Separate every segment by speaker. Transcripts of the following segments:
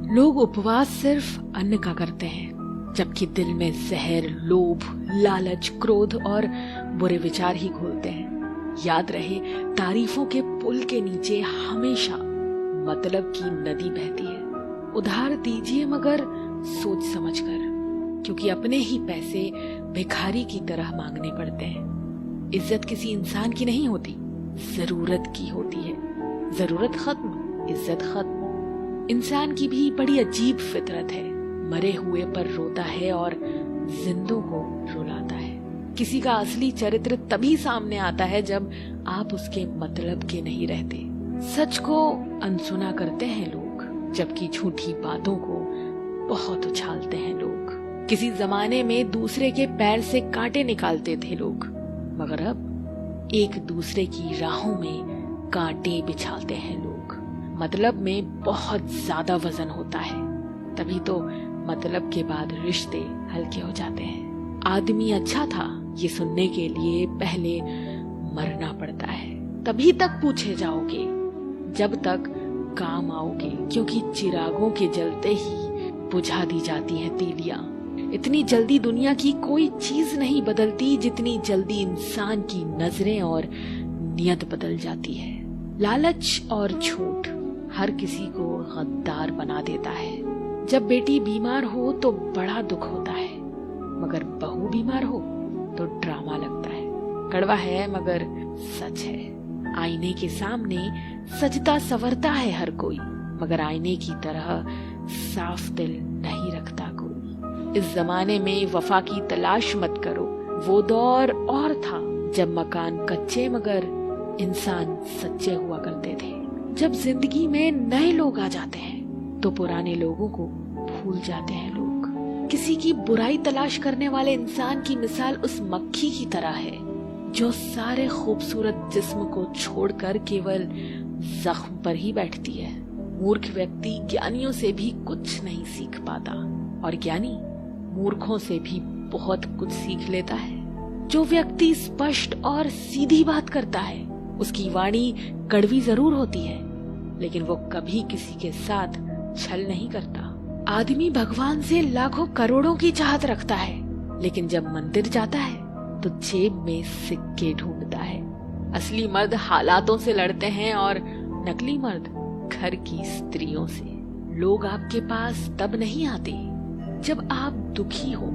Speaker 1: लोग उपवास सिर्फ अन्न का करते हैं, जबकि दिल में जहर, लोभ, लालच, क्रोध और बुरे विचार ही घोलते हैं। याद रहे, तारीफों के पुल के नीचे हमेशा मतलब की नदी बहती है। उधार दीजिए मगर सोच समझकर, क्योंकि अपने ही पैसे भिखारी की तरह मांगने पड़ते हैं। इज्जत किसी इंसान की नहीं होती, जरूरत की होती है। जरूरत खत्म, इज्जत खत्म। इंसान की भी बड़ी अजीब फितरत है, मरे हुए पर रोता है और जिंदों को रुलाता है। किसी का असली चरित्र तभी सामने आता है जब आप उसके मतलब के नहीं रहते। सच को अनसुना करते हैं लोग, जबकि झूठी बातों को बहुत उछालते हैं लोग। किसी जमाने में दूसरे के पैर से कांटे निकालते थे लोग, मगर अब एक दूसरे की राहों में कांटे बिछाते हैं लोग। मतलब में बहुत ज्यादा वजन होता है, तभी तो मतलब के बाद रिश्ते हल्के हो जाते हैं। आदमी अच्छा था ये सुनने के लिए पहले मरना पड़ता है, तभी तक पूछे जाओगे जब तक काम आओगे, क्योंकि चिरागों के जलते ही बुझा दी जाती हैं तीलियां। इतनी जल्दी दुनिया की कोई चीज नहीं बदलती जितनी जल्दी इंसान की नजरें और नियत बदल जाती है। लालच और झूठ हर किसी को गद्दार बना देता है। जब बेटी बीमार हो तो बड़ा दुख होता है, मगर बहू बीमार हो तो ड्रामा लगता है। कड़वा है मगर सच है। आईने के सामने सजता संवरता है हर कोई, मगर आईने की तरह साफ दिल नहीं रखता कोई। इस जमाने में वफा की तलाश मत करो, वो दौर और था जब मकान कच्चे मगर इंसान सच्चे हुआ करते थे। जब जिंदगी में नए लोग आ जाते हैं तो पुराने लोगों को भूल जाते हैं लोग। किसी की बुराई तलाश करने वाले इंसान की मिसाल उस मक्खी की तरह है जो सारे खूबसूरत जिस्म को छोड़कर केवल जख्म पर ही बैठती है। मूर्ख व्यक्ति ज्ञानियों से भी कुछ नहीं सीख पाता, और ज्ञानी मूर्खों से भी बहुत कुछ सीख लेता है। जो व्यक्ति स्पष्ट और सीधी बात करता है उसकी वाणी कड़वी जरूर होती है, लेकिन वो कभी किसी के साथ छल नहीं करता। आदमी भगवान से लाखों करोड़ों की चाहत रखता है, लेकिन जब मंदिर जाता है तो जेब में सिक्के ढूंढता है। असली मर्द हालातों से लड़ते हैं और नकली मर्द घर की स्त्रियों से। लोग आपके पास तब नहीं आते जब आप दुखी हो,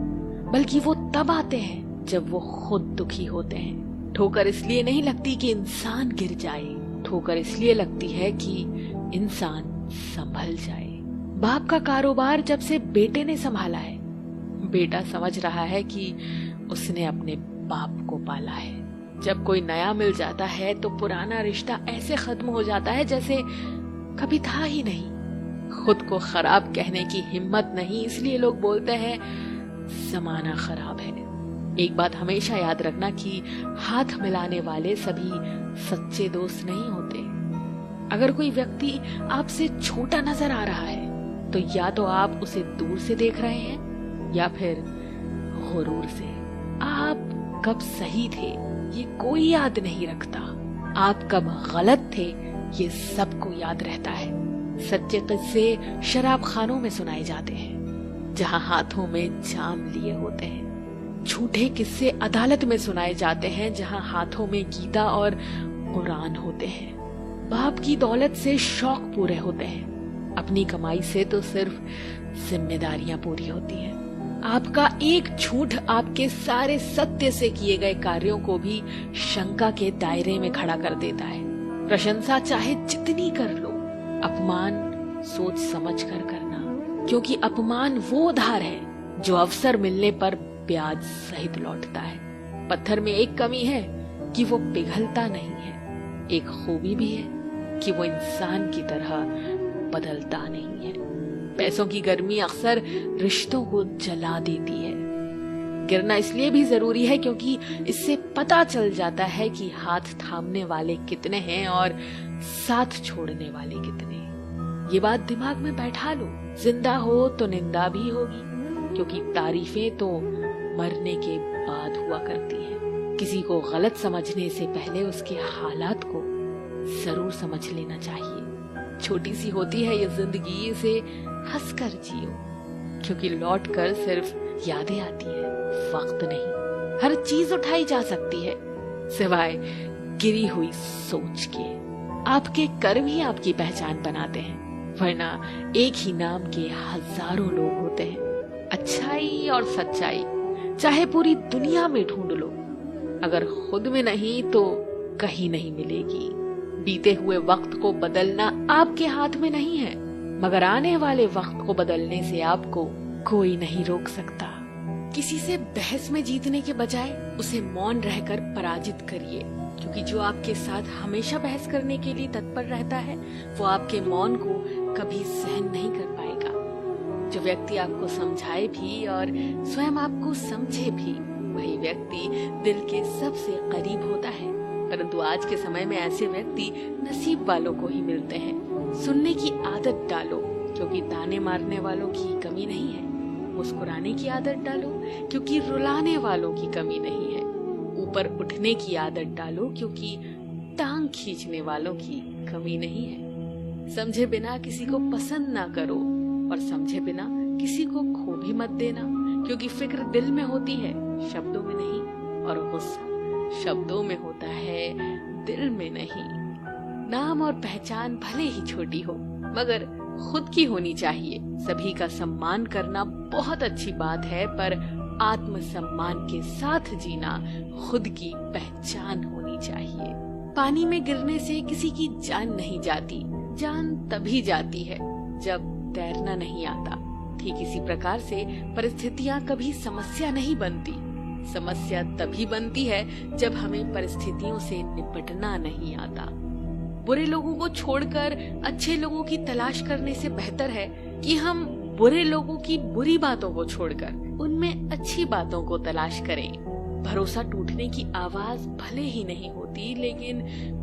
Speaker 1: बल्कि वो तब आते हैं जब वो खुद दुखी होते हैं। ठोकर इसलिए नहीं लगती कि इंसान गिर जाए, ठोकर इसलिए लगती है कि इंसान संभल जाए। बाप का कारोबार जब से बेटे ने संभाला है, बेटा समझ रहा है कि उसने अपने बाप को पाला है। जब कोई नया मिल जाता है तो पुराना रिश्ता ऐसे खत्म हो जाता है जैसे कभी था ही नहीं। खुद को खराब कहने की हिम्मत नहीं, इसलिए लोग बोलते हैं जमाना खराब है। एक बात हमेशा याद रखना कि हाथ मिलाने वाले सभी सच्चे दोस्त नहीं होते। अगर कोई व्यक्ति आपसे छोटा नजर आ रहा है तो या तो आप उसे दूर से देख रहे हैं या फिर गुरूर से। आप कब सही थे ये कोई याद नहीं रखता, आप कब गलत थे ये सबको याद रहता है। सच्चे किस्से शराब खानों में सुनाए जाते हैं जहां हाथों में जाम लिए होते हैं। झूठे किस्से अदालत में सुनाए जाते हैं जहां हाथों में गीता और कुरान होते हैं। बाप की दौलत से शौक पूरे होते हैं, अपनी कमाई से तो सिर्फ जिम्मेदारियां पूरी होती हैं। आपका एक झूठ आपके सारे सत्य से किए गए कार्यों को भी शंका के दायरे में खड़ा कर देता है। प्रशंसा चाहे जितनी कर लो, अपमान सोच समझ कर करना, क्योंकि अपमान वो उधार है जो अवसर मिलने पर ब्याज सहित लौटता है। पत्थर में एक कमी है कि वो पिघलता नहीं है, एक खूबी भी है कि वो इंसान की तरह बदलता नहीं है। पैसों की गर्मी अक्सर रिश्तों को जला देती है। गिरना इसलिए भी जरूरी है क्योंकि इससे पता चल जाता है कि हाथ थामने वाले कितने हैं और साथ छोड़ने वाले कितने। ये बात दिमाग में बैठा लो, जिंदा हो तो निंदा भी होगी, क्योंकि तारीफें तो मरने के बाद हुआ करती हैं। किसी को गलत समझने से पहले उसके हालात को जरूर समझ लेना चाहिए। छोटी सी होती है ये जिंदगी, इसे हंसकर जियो, क्योंकि लौट कर सिर्फ यादें आती है, वक्त नहीं। हर चीज उठाई जा सकती है सिवाय गिरी हुई सोच के। आपके कर्म ही आपकी पहचान बनाते हैं, वरना एक ही नाम के हजारों लोग होते हैं। अच्छाई और सच्चाई चाहे पूरी दुनिया में ढूंढ लो, अगर खुद में नहीं तो कहीं नहीं मिलेगी। बीते हुए वक्त को बदलना आपके हाथ में नहीं है, मगर आने वाले वक्त को बदलने से आपको कोई नहीं रोक सकता। किसी से बहस में जीतने के बजाय उसे मौन रहकर पराजित करिए, क्योंकि जो आपके साथ हमेशा बहस करने के लिए तत्पर रहता है वो आपके मौन को कभी सहन नहीं कर पाएगा। जो व्यक्ति आपको समझाए भी और स्वयं आपको समझे भी, वही व्यक्ति दिल के सबसे करीब होता है। परंतु आज के समय में ऐसे व्यक्ति नसीब वालों को ही मिलते हैं। सुनने की आदत डालो, क्योंकि ताने मारने वालों की कमी नहीं है। मुस्कुराने की आदत डालो, क्योंकि रुलाने वालों की कमी नहीं है। ऊपर उठने की आदत डालो, क्योंकि टांग खींचने वालों की कमी नहीं है। समझे बिना किसी को पसंद ना करो, और समझे बिना किसी को खो भी मत देना, क्योंकि फिक्र दिल में होती है, शब्दों में नहीं, और गुस्सा शब्दों में होता है, दिल में नहीं। नाम और पहचान भले ही छोटी हो, मगर खुद की होनी चाहिए। सभी का सम्मान करना बहुत अच्छी बात है, पर आत्मसम्मान के साथ जीना खुद की पहचान होनी चाहिए। पानी में गिरने से किसी की जान नहीं जाती, जान तभी जाती है जब तैरना नहीं आता। ठीक इसी प्रकार से परिस्थितियां कभी समस्या नहीं बनती, समस्या तभी बनती है जब हमें परिस्थितियों से निपटना नहीं आता। बुरे लोगों को छोड़कर अच्छे लोगों की तलाश करने से बेहतर है कि हम बुरे लोगों की बुरी बातों को छोड़कर उनमें अच्छी बातों को तलाश करें। भरोसा टूटने की आवाज भले ही नहीं होती, लेकिन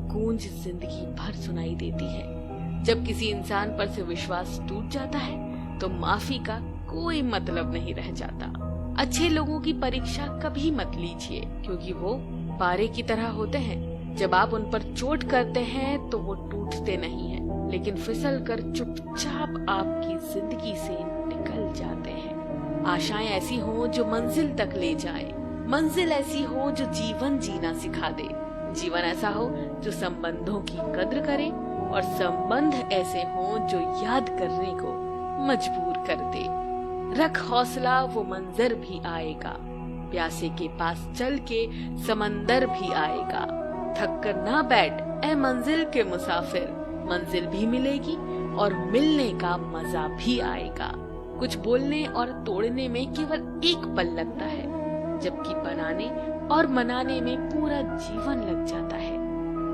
Speaker 1: गूंज जिंदगी भर सुनाई देती है। जब किसी इंसान पर से विश्वास टूट जाता है तो माफी का कोई मतलब नहीं रह जाता। अच्छे लोगों की परीक्षा कभी मत लीजिए, क्योंकि वो पारे की तरह होते हैं। जब आप उन पर चोट करते हैं तो वो टूटते नहीं हैं, लेकिन फिसल कर चुपचाप आपकी जिंदगी से निकल जाते हैं। आशाएं ऐसी हो जो मंजिल तक ले जाए, मंजिल ऐसी हो जो जीवन जीना सिखा दे, जीवन ऐसा हो जो संबंधों की कद्र करे, और संबंध ऐसे हों जो याद करने को मजबूर कर दे। रख हौसला, वो मंजर भी आएगा, प्यासे के पास चल के समंदर भी आएगा। थक कर ना बैठ ऐ मंजिल के मुसाफिर, मंजिल भी मिलेगी और मिलने का मजा भी आएगा। कुछ बोलने और तोड़ने में केवल एक पल लगता है, जबकि बनाने और मनाने में पूरा जीवन लग जाता है।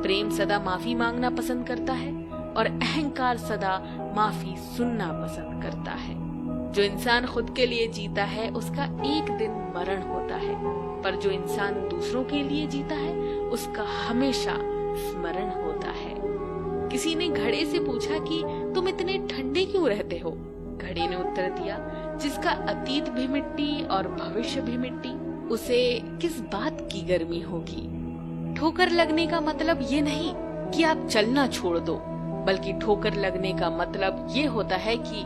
Speaker 1: प्रेम सदा माफी मांगना पसंद करता है, और अहंकार सदा माफी सुनना पसंद करता है। जो इंसान खुद के लिए जीता है उसका एक दिन मरण होता है, पर जो इंसान दूसरों के लिए जीता है उसका हमेशा स्मरण होता है। किसी ने घड़े से पूछा कि तुम इतने ठंडे क्यों रहते हो? घड़े ने उत्तर दिया, जिसका अतीत भी मिट्टी और भविष्य भी मिट्टी, उसे किस बात की गर्मी होगी। ठोकर लगने का मतलब ये नहीं कि आप चलना छोड़ दो, बल्कि ठोकर लगने का मतलब ये होता है कि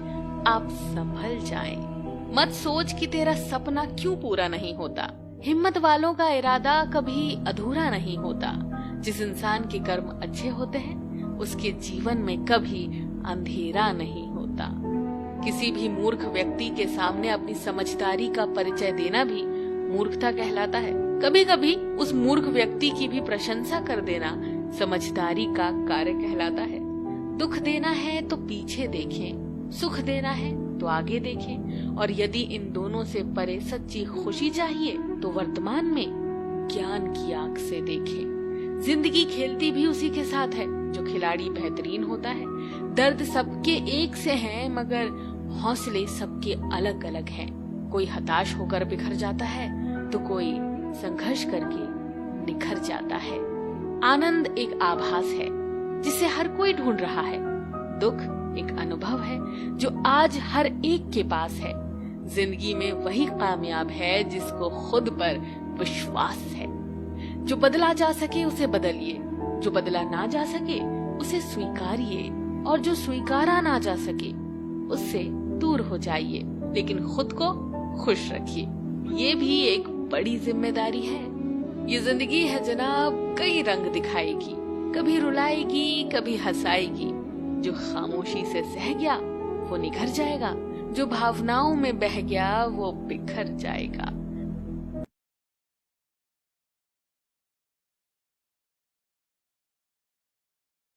Speaker 1: आप संभल जाएं। मत सोच कि तेरा सपना क्यों पूरा नहीं होता। हिम्मत वालों का इरादा कभी अधूरा नहीं होता। जिस इंसान के कर्म अच्छे होते हैं उसके जीवन में कभी अंधेरा नहीं होता। किसी भी मूर्ख व्यक्ति के सामने अपनी समझदारी का परिचय देना भी मूर्खता कहलाता है। कभी कभी उस मूर्ख व्यक्ति की भी प्रशंसा कर देना समझदारी का कार्य कहलाता है। दुख देना है तो पीछे देखें, सुख देना है तो आगे देखें, और यदि इन दोनों से परे सच्ची खुशी चाहिए तो वर्तमान में ज्ञान की आंख से देखें। जिंदगी खेलती भी उसी के साथ है जो खिलाड़ी बेहतरीन होता है। दर्द सबके एक से हैं, मगर हौसले सबके अलग अलग हैं। कोई हताश होकर बिखर जाता है तो कोई संघर्ष करके निखर जाता है। आनंद एक आभास है जिसे हर कोई ढूंढ रहा है। दुख एक अनुभव है जो आज हर एक के पास है। जिंदगी में वही कामयाब है जिसको खुद पर विश्वास है। जो बदला जा सके उसे बदलिए, जो बदला ना जा सके उसे स्वीकारिए। और जो स्वीकारा ना जा सके उससे दूर हो जाइए, लेकिन खुद को खुश रखिए। ये भी एक बड़ी जिम्मेदारी है। ये जिंदगी है जनाब, कई रंग दिखाएगी, कभी रुलाएगी, कभी हंसाएगी। जो खामोशी से सह गया वो निखर जाएगा, जो भावनाओं में बह गया वो बिखर जाएगा।